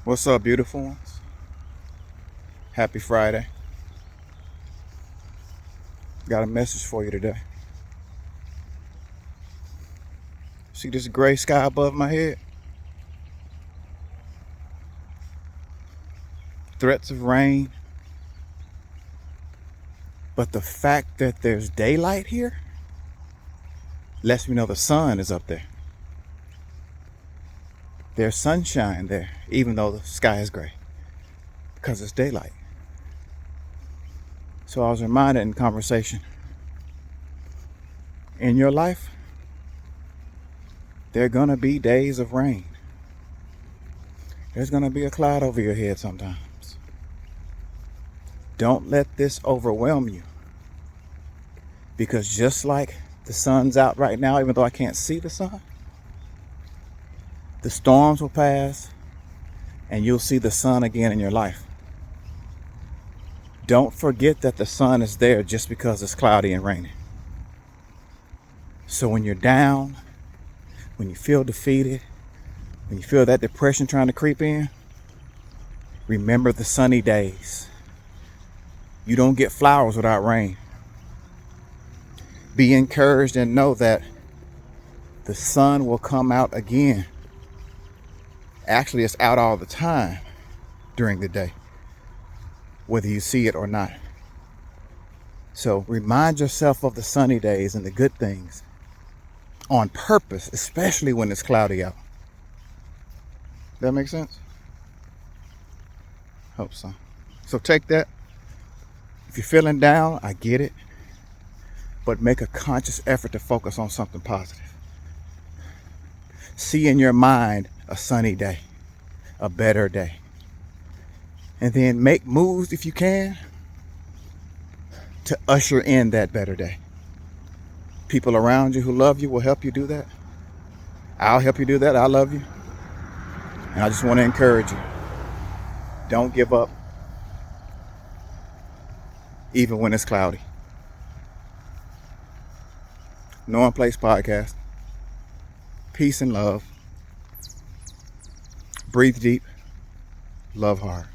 What's up, beautiful ones? Happy Friday. Got a message for you today. See this gray sky above my head? Threats of rain. But the fact that there's daylight here lets me know the sun is up there. There's sunshine there, even though the sky is gray, because it's daylight. So I was reminded in conversation, in your life, there are gonna be days of rain. There's gonna be a cloud over your head sometimes. Don't let this overwhelm you, because just like the sun's out right now, even though I can't see the sun, the storms will pass and you'll see the sun again in your life. Don't forget that the sun is there just because it's cloudy and raining. So when you're down, when you feel defeated, when you feel that depression trying to creep in, remember the sunny days. You don't get flowers without rain. Be encouraged and know that the sun will come out again. Actually, it's out all the time during the day, whether you see it or not. So remind yourself of the sunny days and the good things on purpose, especially when it's cloudy out. That make sense? Hope so. So take that. If you're feeling down, I get it. But make a conscious effort to focus on something positive. See in your mind a sunny day, a better day. And then make moves, if you can, to usher in that better day. People around you who love you will help you do that. I'll help you do that. I love you. And I just want to encourage you. Don't give up, even when it's cloudy. No One Place Podcast. Peace and love. Breathe deep. Love hard.